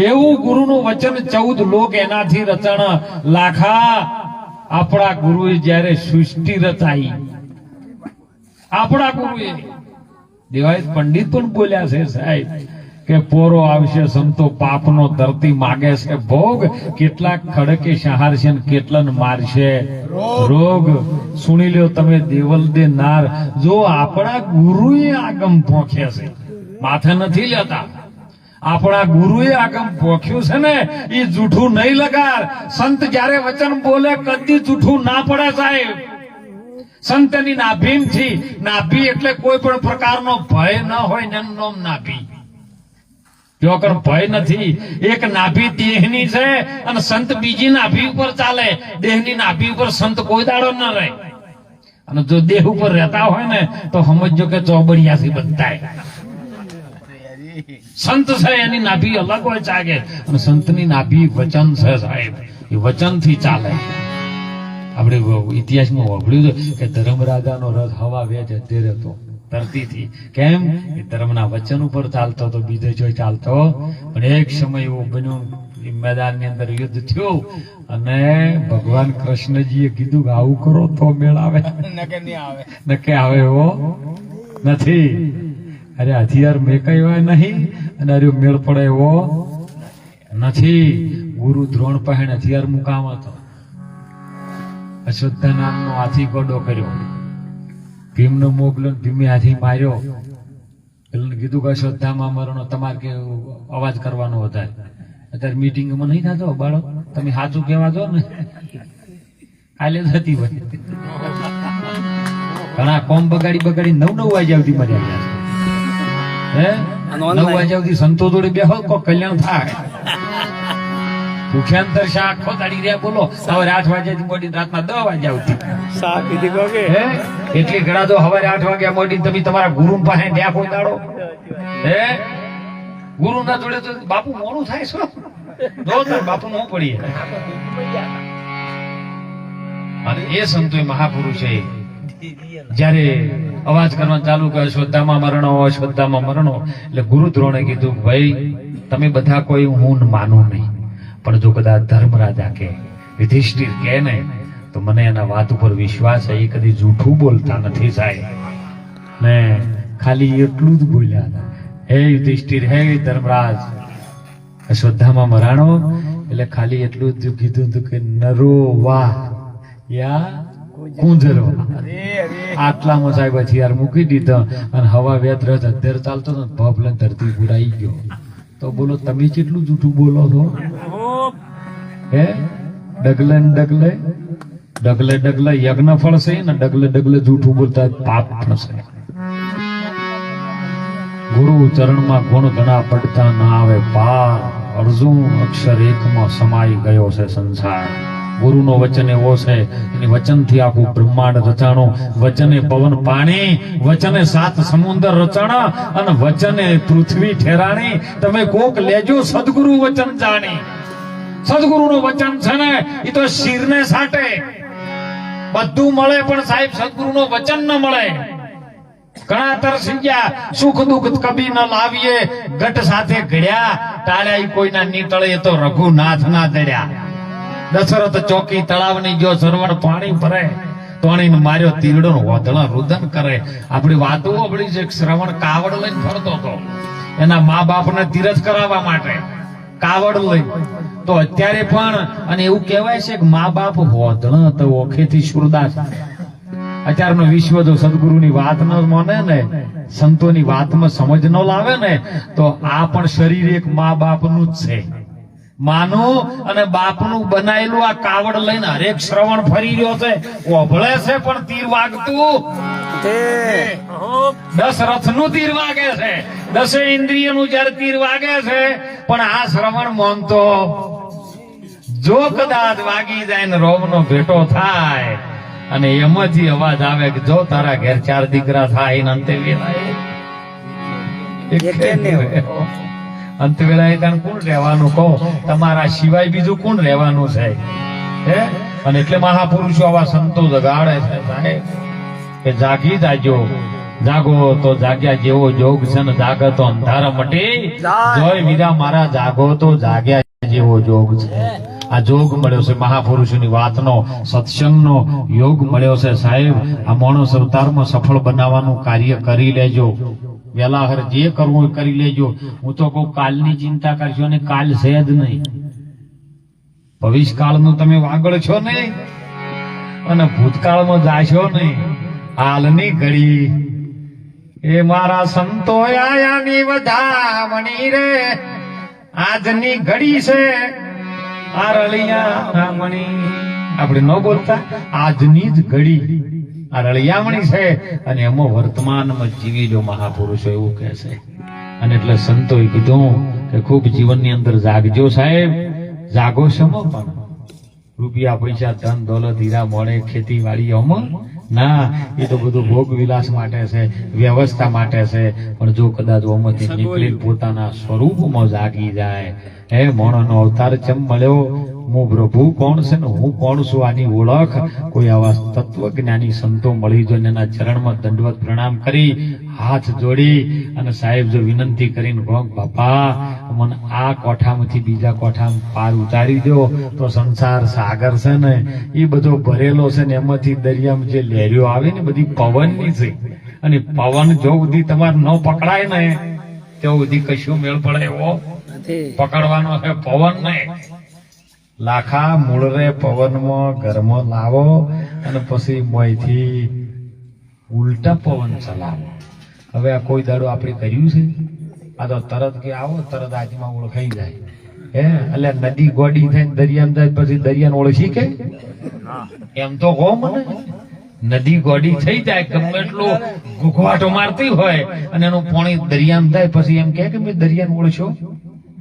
A: એવું ગુરુનું વચન 14 લોક એનાથી રચણ લાખા. આપણા ગુરુએ જયારે સૃષ્ટિ રચાઈ, આપણા ગુરુએ દેવાય પંડિત પણ બોલ્યા છે સાહેબ કે પોરો આવશે સંતો પાપનો ધરતી માગે છે ભોગ, કેટલાક ખડકે સહારશે ને કેટલાને મારશે રોગ. સુણી લ્યો તમે દેવલ દે નાર, જો આપણા ગુરુએ આગમ પોખ્યા છે, માથે નથી લેતા. આપણા ગુરુએ આગમ પોખ્યું છે ને એ જૂઠું નહીં લગાર. સંત જયારે વચન બોલે કદી જૂઠું ના પડે સાહેબ. સંતની નાભીમથી, નાભી એટલે કોઈ પણ પ્રકારનો ભય ન હોય ને એનું નામ નાભી. જોકર ભય નથી. એક નાભી દેહની છે અને સંત બીજી નાભી ઉપર ચાલે. દેહની નાભી ઉપર સંત કોઈ દાડો ન રહે. અને જો દેહ ઉપર રહેતા હોય ને તો સમજો કે ચોબડિયાથી બધાય સંત છે, એની નાભી અલગ હોય ચાગે. અને સંતની નાભી વચન છે સાહેબ, એ વચનથી ચાલે. આપણે ઇતિહાસમાં વાપર્યું છે કે ધર્મરાજાનો રથ હવા વેચ અત્યારે તો ધરતીથી. કેમ? એ ધર્મના વચન ઉપર ચાલતો તો, બીજે જોઈ ચાલતો. પણ એક સમય એવો બન્યો, મેદાનની અંદર યુદ્ધ થયું અને ભગવાન કૃષ્ણજીએ કીધું કે આવું કરો તો મેળ આવે, નકે આવે એવો નથી. અરે હથિયાર મેકાય નહીં અને અરે મેળ પડે એવો નથી. ગુરુ દ્રોણ પહેણ હથિયાર મુકામ હતો. અશ્વત્થા નામનો હાથી ગોડો કર્યો, ભીમનો મોકલો, ભીમે હાથી માર્યો. પેલું કીધું કે અશ્વત્થામાં મરણો, તમારે કે અવાજ કરવાનો વધારે. અત્યારે મીટિંગમાં નહીં થતો બાળક, તમે સાચું કહેવા દો ને, કાલે થતી હોય. ઘણા કોમ બગાડી 9 વાગ્યા સુધી મર્યા હે, 9 વાગ્યા સુધી સંતો જોડે બેહો, કોઈ કલ્યાણ થાય. ભૂખ્યાંતર શાહ આખો દાડી રહ્યા બોલો, સવારે 8 વાગ્યાથી મોડી રાતના 10 વાગ્યા સુધી શાહ પીધી કોકે. હે, એટલી ઘડા તો સવારે 8 વાગ્યા મોડી તમે તમારા ગુરુ પાસે ગયા કોઈ દાડો. હે, ગુરુ ના જોડે તો બાપુ મોડું થાય છે. જો બાપુ ન પડીએ. અને એ સંતોએ મહાપુરુષે જયારે અવાજ કરવાનું ચાલુ કર્યો, અશ્વત્થામાં મરણો, અશ્વત્થામાં મરણો, એટલે ગુરુ દ્રોણે કીધું ભાઈ તમે બધા કોઈ હું માનું નહીં, પણ જો કદાચ ધર્મરાજા કે યુધિષ્ઠિર કે ને તો મને એના વાત ઉપર વિશ્વાસ છે. એ કદી જૂઠું બોલતા નથી સાહેબ. ને ખાલી એટલું જ બોલ્યા હતા, હે યુધિષ્ઠિર, હે ધર્મરાજ, અશ્વત્થામાં મરાણો એટલે ખાલી એટલું જ કીધું હતું કે નરો વાહ યા કુંજરો. આટલામાં સાહેબ હથિયાર મૂકી દીધો અને હવા વેત રથ અત્યારે ચાલતો હતો, ભપ લઈને ધરતી પુરાઈ ગયો. તો બોલો તમે કેટલું જૂઠું બોલો છો? હે ડગલે ને ડગલે ડગલે ડગલે યજ્ઞ ફળશે ને ડગલે ડગલે જૂઠું બોલતા પાપ ફળશે. ગુરુ ચરણમાં ગુણ ઘણા પડતા ના આવે પાર. અર્જુન અક્ષર એકમાં સમાઈ ગયો છે સંસાર. ગુરુનો વચન એવો છે, એની વચનથી આખું બ્રહ્માંડ રચાણો. વચને પવન પાણી, વચને સાત સમુદ્ર રચાણા, અને વચને પૃથ્વી ઠેરાણી. તમે કોક લેજો સદગુરુ વચન જાણી. સદગુરુનું વચન છે ને એ તો શિરને સાટે. બધું મળે પણ સાહેબ સદગુરુનું વચન ન મળે. ઘણા તરસી ગયા, સુખ દુઃખ કભી ન લાવીએ, ગઢ સાથે ઘડ્યા, ટાળ્યા કોઈના નીટળે, એ તો રઘુનાથ ના દડ્યા. દશરથ ચોકી તળાવની જો સરવણ પાણી ભરે, તોણીને માર્યો તીરડો વધળા રુદન કરે. આપણી વાતો અબળી છે. શ્રવણ કાવડ લઈને ફરતો હતો એના મા બાપને તીરથ કરાવવા માટે, કાવડ લઈ. તો અત્યારે પણ અને એવું કહેવાય છે કે મા બાપ હોધણ તો ઓખેથી શુરદાસ. અત્યારનો વિશ્વ જો સદગુરુની વાત ન માને ને, સંતોની વાતમાં સમજ ન લાવે ને, તો આ પણ શરીર એક મા બાપનું જ છે. માનું અને બાપનું બનાયેલું આ કાવડ લઈને હરેક શ્રવણ ફરી રહ્યો છે. ઓભળે છે પણ તીર વાગતું. 10 રથનું તીર વાગે છે, 10 ઇન્દ્રિયનું જયારે તીર વાગે છે, પણ આ શ્રવણ મોનતો જો કદાચ વાગી જાય ને રોમનો ભેટો થાય અને એમાંથી અવાજ આવે કે જો તારા ઘેર 4 દીકરા થાય ને અંતે વેલાય અંત વેળાએ તને કોણ રહેવાનું કહો? તમારા સિવાય બીજું કોણ રહેવાનું છે? હે? અને એટલે મહાપુરુષો આવા સંતો જગાડે છે સાહેબ કે જાગી જાજો, જાગો તો જાગ્યા જેવો જોગ છે ને જાગો તો અંધારા મટી. જોય વીરા મારા, જાગો તો જાગ્યા જેવો જોગ છે. આ જોગ મળ્યો છે મહાપુરુષોની વાતનો, સત્સંગનો યોગ મળ્યો છે સાહેબ. આ માણસ અવતારમાં સફળ બનાવવાનું કાર્ય કરી લેજો. વેલાહર જે કરવું એ કરી લેજો. હું તો કહું કાલની ચિંતા કરશો ને, કાલ છે જ નહીં. ભવિષ્યકાળનું તમે વાગળ છો નહીં અને ભૂતકાળમાં જાશો નહીં. હાલની ઘડી એ મારા સંતો આયાની વધામણી રે, આજની ઘડી છે આ રળિયામણી. આપણે ન બોલતા આજની જ ઘડી આ રળિયામણી છે અને એમાં વર્તમાનમાં જીવી લો. મહાપુરુષો એવું કહે છે. અને એટલે સંતોએ કીધું કે ખૂબ જીવનની અંદર જાગજો સાહેબ. જાગો શમો પણ રૂપિયા પૈસા ધન દોલત હીરા મળે ખેતીવાડી અમર ના, એ તો બધું ભોગ વિલાસ માટે છે, વ્યવસ્થા માટે છે. પણ જો કદાચ ઓમાંથી નીકળી પોતાના સ્વરૂપમાં જાગી જાય, હે મોણનો અવતાર ચમ મળ્યો, હું પ્રભુ કોણ છે ને હું કોણ છું આની ઓળખ કોઈ આવા તત્વજ્ઞાની સંતો મળી જો એના ચરણમાં દંડવત પ્રણામ કરી હાથ જોડી અને સાહેબ જો વિનંતી કરીને કહો બાપા મને આ કોઠામાંથી બીજા કોઠામાં પાર ઉતારી દો, તો સંસાર સાગર છે ને એ બધો ભરેલો છે ને એમાંથી દરિયામાં જે લહેરીઓ આવે ને બધી પવનની છે. અને પવન જો સુધી તમારે ન પકડાય ને ત્યાં સુધી કશું મેળ પડે એવો પકડવાનો છે પવન ને. લાખા મૂળ રે પવનમાં ઘરમાં લાવો અને પછી મોયથી ઉલટા પવન ચલાવો. હવે આ કોઈ દાડો આપણે કર્યું છે? આ તો તરત કે આવો તરત આજમાં ઓળખાઈ જાય. હે એટલે નદી ગોડી થઈને દરિયામાં જાય પછી દરિયાને ઓળખી કે એમ તો કહો મને. નદી ગોડી થઈ જાય ગમે એટલું ઘૂઘવાટો મારતી હોય અને એનું પાણી દરિયામાં જાય પછી એમ કે મેં દરિયાને ઓળખ્યો.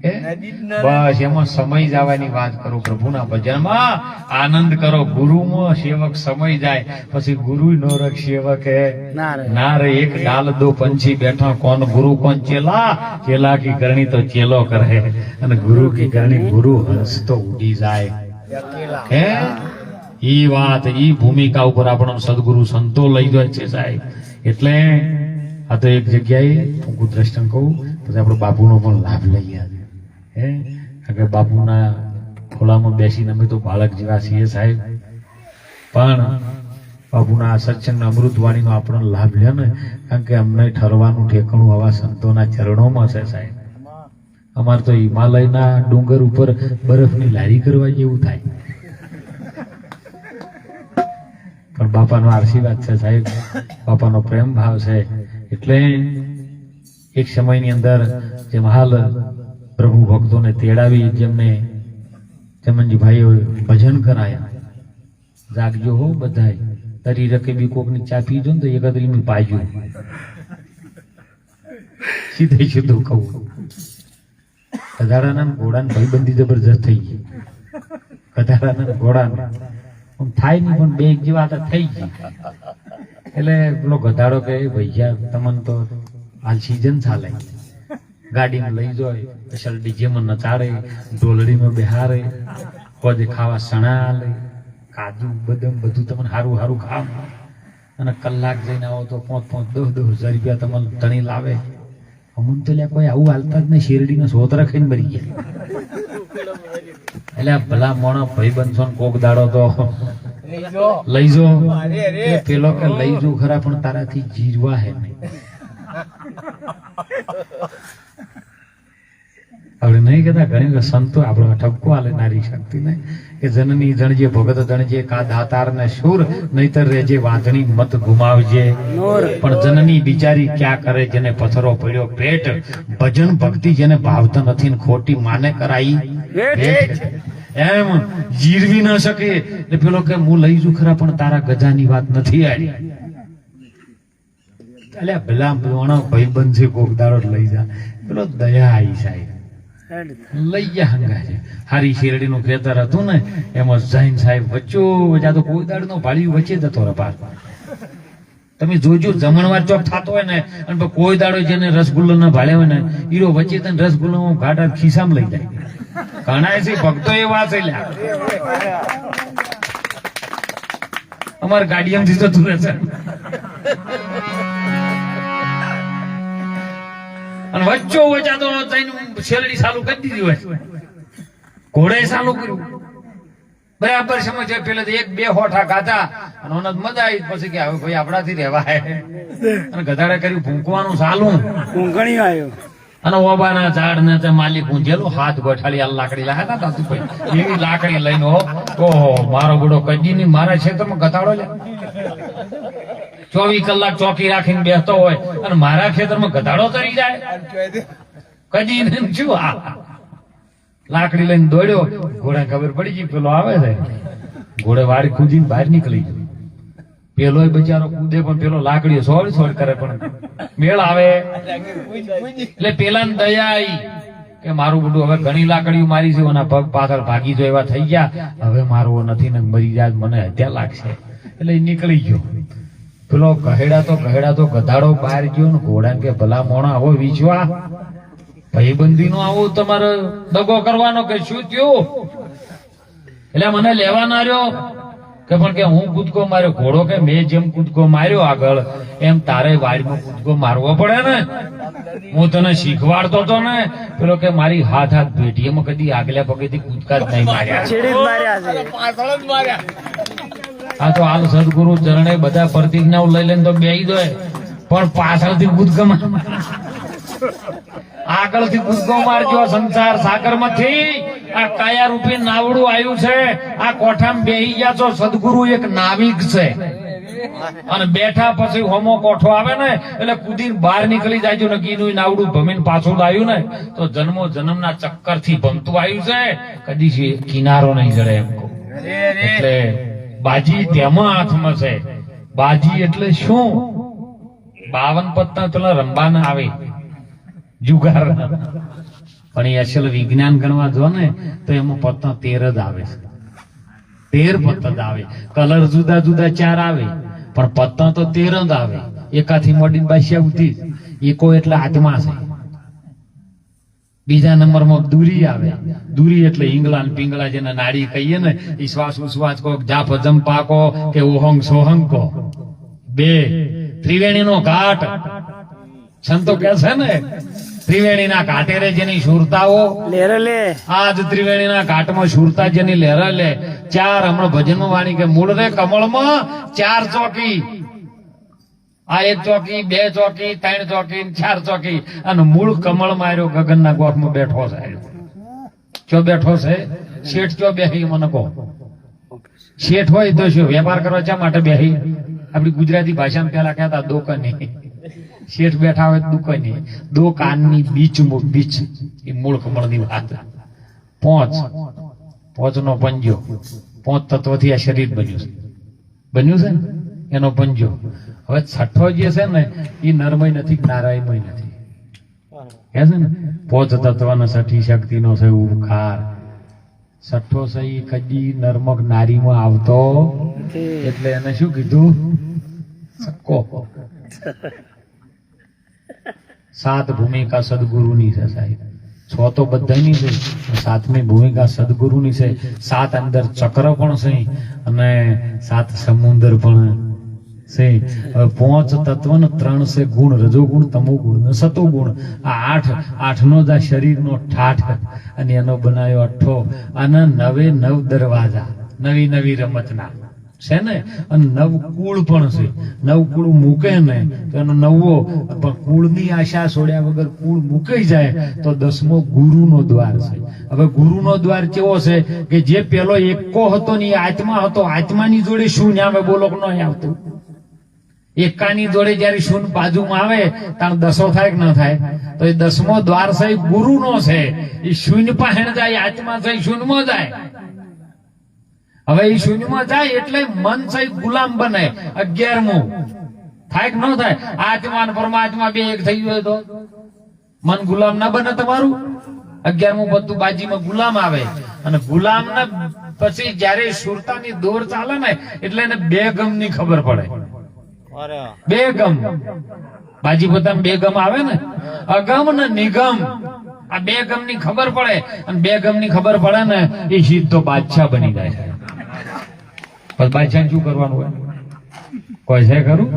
A: બસ એમાં સમય જવાની વાત કરો. પ્રભુના ભજનમાં આનંદ કરો. ગુરુમાં સેવક સમય જાય પછી ગુરુ નો રખ સેવક હે ના રે. એક ડાલ દો પંછી બેઠા, કોણ ગુરુ કોણ ચેલા, ચેલા કી કરણી તો ચેલો કરે અને ગુરુ કી કરણી ગુરુ હંસ તો ઉડી જાય. હે ઈ વાત ઈ ભૂમિકા ઉપર આપણો સદગુરુ સંતો લઈ જાય છે સાહેબ. એટલે આ તો એક જગ્યાએ હું દ્રષ્ટાંત કહું પછી આપણે બાપુનો પણ લાભ લઈએ. હે કે બાપુના ખોલામાં બેસીને અમે તો બાળક જેવા છીએ સાહેબ, પણ બાપુના સત્સંગ અમૃતવાણીનો આપણો લાભ લે ને, કારણ કે અમને ઠરવાનું ઠેકાણું આવા સંતોના ચરણોમાં છે સાહેબ. અમારે તો હિમાલયના ડુંગર ઉપર બરફની લારી કરવા જેવું થાય, પણ બાપાનો આશીર્વાદ છે સાહેબ, બાપાનો પ્રેમ ભાવ છે. એટલે એક સમયની અંદર જે હાલ પ્રભુ ભક્તોને તેડાવી જેમને ચમનજી ભાઈઓ ભજન કરાયા. જાગજો હો બધાય, તરી રકેબી કોકની ચા પીજો ને તો એકત્રીમી પાજો. સીધે સીધું કહું, ગધાડાના ઘોડાની ભાઈબંધી જબરજસ્ત થઈ ગઈ. ગધાડાના ઘોડાને આમ થાય નહીં પણ બે એક જેવા હતા થઈ ગઈ. એટલે પેલો ગધાડો કે ભૈયા તમને તો હાલ સીઝન ચાલે, ગાડીમાં લઈ જાય, સ્પેશિયલ ડીજેમાં નચાડે, ઢોલડીમાં બેહારે, કોદે ખાવા સણા લે, કાજુ બદામ બધું તમને સારું સારું ખાવ, અને કલાક જઈને આવો તો 5,000-10,000 રૂપિયા તમને તણી લાવે. અમુક તો લ્યા કોઈ આવું હાલતા જ નહીં, શેરડીનો સોતરા ખાઈને મરી ગયા. એટલે ભલા મોણો ભાઈ બનશો ને કોક દાડો તો લઈ જો, પેલો કે લઈ જો ખરા પણ તારાથી જીરવા હે નહીં. આપણે નહીં કહેતા ઘણી સંતો આપણો ઠપકો આલે નારી શક્તિ ને કે જનની જણજે ભગત જણજે કા દાતાર ને શૂર, નહીતર રેજે વાંધણી મત ગુમાવજે. પણ જનની બિચારી ક્યાં કરે જેને પથરો પડ્યો પેટ, ભજન ભક્તિ જેને ભાવતા નથી ને ખોટી માને કરાઈ એમ જીરવી ન શકે. એટલે પેલો કે હું લઈ જુ ખરા પણ તારા ગજાની વાત નથી આવી. એટલે ભલા ભાઈબંધ છે કોક દાડો લઈ જા, પેલો દયા આવી સાહેબ લઈ ગયા હંગા છે. હારી શેરડી નું ખેતર હતું ને એમાં જૈન સાહેબ વચ્ચો વચ્ચા તો કોઈ દાડ નો ભાળી વચ્ચે જતો રપાર. તમે જોજો જમણવાર ચોક થતો હોય ને અને કોઈ દાડો જેને રસગુલ્લો ના ભાળ્યા હોય ને હીરો વચ્ચે તને રસગુલ્લો ઘાટા ખિસ્સામાં લઈ જાય. ઘણા છે ભક્તો એવા છે અમારે ગાડીયામાંથી જતું રહેશે. અને વચ્ચો વચ્ચા તો શેરડી ચાલુ કરી દીધી હોય, ઘોડે ચાલુ કર્યું બરાબર સમજ. પેલા એક બે હોઠા ખાધા અને મજા આવી, પછી કે હવે ભાઈ આપણાથી રહેવાય. અને ગધાડે કર્યું ભૂંકવાનું ચાલુ,
B: ઊંઘણી આવ્યો
A: અને ઓબાના ઝાડ ને માલિક ઊંઝેલો હાથ ગોઠાળી આ લાકડી લાયા હતા દાદુભાઈ, એવી લાકડી લઈને ઓહો મારો બડો કદી ની મારા ક્ષેત્રમાં ગધાડો લે 24 કલાક ચોકી રાખીને બેસતો હોય અને મારા ખેતરમાં ગધાડો તરી જાય કદી ને શું. આ લાકડી લઈને દોડ્યો, ઘોડા ખબર પડી ગઈ પેલો આવે છે, ઘોડે વાડી કૂદીને બહાર નીકળી ગયો. પેલો બચારો કૂદે પણ પેલો લાકડીઓ સોળ કરે પણ મેળ આવે. એટલે પેલા ને દયા આવી કે મારું બધું હવે ઘણી લાકડીઓ મારી છે, એના પગ પાછળ ભાગી જો એવા થઈ ગયા, હવે મારવો નથી ને મરી જાય મને હત્યા લાગશે. એટલે એ નીકળી ગયો. પેલો કહેડા તો ગધાડો બહાર ગયો ને ઘોડા કે ભલા મોણા આવો વિશ્વા ભાઈબંધી નો આવો તમારે દગો કરવાનો કે શું થયું? એટલે મને લેવા ના રહ્યો કે પણ કે હું કૂદકો માર્યો. ઘોડો કે મેં જેમ કૂદકો માર્યો આગળ એમ તારે વાડીમાં કૂદકો મારવો પડે ને, હું તને શીખવાડતો હતો ને. પેલો કે મારી હાથ ભેટીએમાં કદી આગલા પગેથી કૂદકા જ નહીં માર્યા. આ તો હાલ સદગુરુ ચરણે બધા પ્રતિજ્ઞાઓ લઈ લઈને તો બેહી દો, પણ પાછળથી કૂદકો આગળથી કૂદકો મારજો. સંસાર સાગર માંથી આ કાયા રૂપી નાવડું આવ્યું છે, આ કોઠામાં બેહી ગયા છો. સદગુરુ એક નાવિક છે અને બેઠા પછી હોમો કોઠો આવે ને એટલે કૂદીને બહાર નીકળી જાય ને કીનું નાવડું ભમીને પાછું લાવ્યું ને તો જન્મો જન્મના ચક્કર થી ભમતું આવ્યું છે, કદી કિનારો નહીં જડે એમ કહું. એટલે બાજી તેમાં હાથમાં છે. બાજી એટલે શું? 52 પત્તા પેલા રંબાના આવે જુગાર, પણ એ અસલ વિજ્ઞાન ગણવા જો ને તો એમાં પત્તા 13 જ આવે છે. 13 પત્તા જ આવે. કલર જુદા જુદા 4 આવે પણ પત્તા તો 13 જ આવે. એકાથી મોડીને બાસ્યા ઉધી એકો એટલે આત્મા છે. બીજા નંબરમાં દૂરી આવે. દૂરી એટલે ઈંગલા પિંગલા જેને નાડી કહીએ ને, એ શ્વાસ ઉશ્વાસ કો જાપ જંપા કો કે ઓહંગ સોહંગ કો. 2 ત્રિવેણીનો ઘાટ. સંતો કે છે ને ત્રિવેણીના ઘાટે રે જેની સુરતાઓ
B: લેરે લે,
A: આજ ત્રિવેણીના ઘાટમાં સુરતા જેની લેરા લે. 4 હમણાં ભજનમાં વાણી કે મૂળ રે કમળમાં 4 ચોકી. આ 1 ચોકી 2 ચોકી 3 ચોકી 4 ચોકી અને મૂળ કમળ માર્યો ગગનના ગોખમાં બેઠો છે. ચો બેઠો છે શેઠ ચો બેહી મને કહો. શેઠ હોય તો શું વેપાર કરવા શા માટે બેહી? આપડી ગુજરાતી ભાષામાં પેલા કહેતા દોકની. શેઠ બેઠા હોય તો દુકાન નહીં. દો કાનની બીચ એ મૂળ કમળની વાત. પોંચનો પંજો, 5 તત્વથી આ શરીર બન્યું છે ને એનો પંજો. હવે છઠ્ઠો જે છે ને એ નરમય નથી, નારાયણમય નથી. કે છે ને 5 તત્વનો છઠ્ઠી શક્તિનો છે ઉખાર. છઠ્ઠો છે એ કદી નર્મક નારીમાં આવતો એટલે એને શું કીધું? સક્કો. 7 ભૂમિકા સદગુરુની છે સાહેબ. 6 તો બધાની છે, 7મી ભૂમિકા સદગુરુની છે. 7 અંદર ચક્ર પણ છે અને 7 સમુદ્ર પણ છે. 5 તત્વ ને 3 છે ગુણ, રજોગુણ, તમોગુણ ને સતોગુણ. આ 8નો જ આ શરીરનો ઠાઠ અને એનો બનાવ્યો અઠ્ઠો. અને 9 દરવાજા, નવી રમતના છે ને. અને 9 કુળ પણ છે. 9 કુળ મૂકે ને તો એનો 9વો, પણ કુળની આશા છોડ્યા વગર કુળ મૂકાઈ જાય તો 10મો ગુરુનો દ્વાર છે. હવે ગુરુનો દ્વાર કેવો છે કે જે પેલો એકો હતો ને એ આત્મા હતો. આત્માની જોડે શું આવે બોલો કે નહીં આવતું? એકાની જોડે જયારે શૂન્ય બાજુમાં આવે ત્યારે 10 થાય કે ન થાય? તો એ 10મો દ્વાર છે ગુરુનો છે. એ શૂન્ય પાસે જાય, આત્મા છે શૂન્યમાં જાય. હવે એ શૂન્યમાં જાય એટલે મન છે ગુલામ બને. 11મું થાય કે ન થાય? આત્મા અને પરમાત્મા બે એક થઈ ગયો તો મન ગુલામ ના બને તમારું? 11મું બધું બાજીમાં ગુલામ આવે. અને ગુલામ ને પછી જયારે સુરતાની દોર ચાલે ને એટલે એને 2 ગમની ખબર પડે. 2 ગમ બાજી પોતાને 2 ગમ આવે ને, અગમ ને નિગમ. આ 2 ગમની ખબર પડે અને 2 ગમની ખબર પડે ને એ સીધો બાદશાહ બની જાય છે. પણ બાદશાહ શું કરવાનું હોય? કોઈ છે ખરું?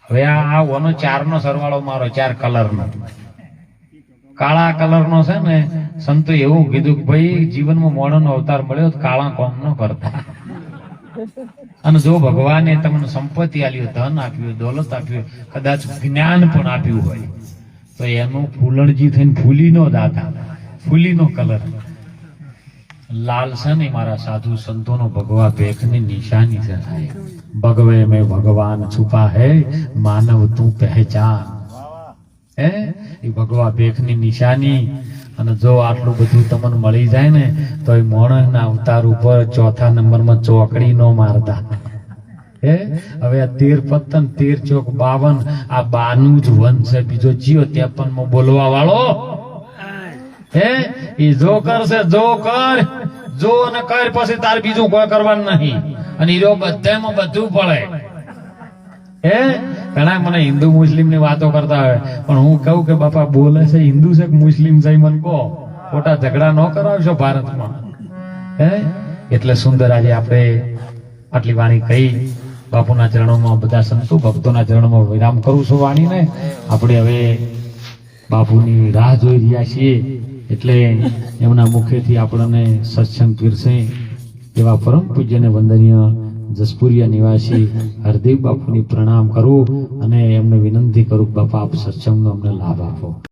A: હવે આ ઓનો 4નો સરવાળો મારો 4 કલરનો. કાળા કલરનો છે ને સંતો એવું કીધું કે ભાઈ જીવનમાં મોણોનો અવતાર મળ્યો તો કાળા કોમ ન કરતા. અને જો ભગવાને તમને સંપત્તિ આપ્યું, ધન આપ્યું, દોલત આપ્યું, કદાચ જ્ઞાન પણ આપ્યું હોય તો એનું ફૂલણજી થઈને ફૂલીનો દાતા, ફૂલીનો કલર લાલ છે ને મારા સાધુ સંતોનો ભગવા ભેખની નિશાની છે. ભગવે મેં ભગવાન છુપા હે, માનવ તું પહેચાન. એ ભગવા ભેખની નિશાની. અને જો આટલું બધું તમને મળી જાય ને તો એ મોણસના અવતાર ઉપર 4થા નંબરમાં ચોકડી નો મારતા. હવે આ 13 પત્તન 13 ચોક 52 આ 92 જ વન છે. બીજો જીઓ 53માં બોલવા વાળો એ જો કરશે, જો કર, જો અને કર, પછી તાર બીજું કોઈ કરવાનું નહીં. અને હીરો બધામાં બધું પડે. ઘણા મને હિન્દુ મુસ્લિમ ની વાતો કરતા હોય, પણ હું કહું કે બાપા બોલે છે હિન્દુ છે કે મુસ્લિમ છે મને કહો. ખોટા ઝઘડા ન કરાવશો ભારતમાં. એટલે સુંદર આજે આપણે આટલી વાણી કહી બાપુના ચરણોમાં, બધા સંતો ભક્તોના ચરણોમાં વિરામ કરું છું વાણીને. આપણે હવે બાપુની રાહ જોઈ રહ્યા છીએ એટલે એમના મુખેથી આપણને સત્સંગ પીરસે એવા પરમ પૂજ્યને વંદનીય જસપુરિયા નિવાસી હરદેવ બાપુની પ્રણામ કરું અને એમને વિનંતી કરું બાપા આપ સત્સંગનો અમને લાભ આપો.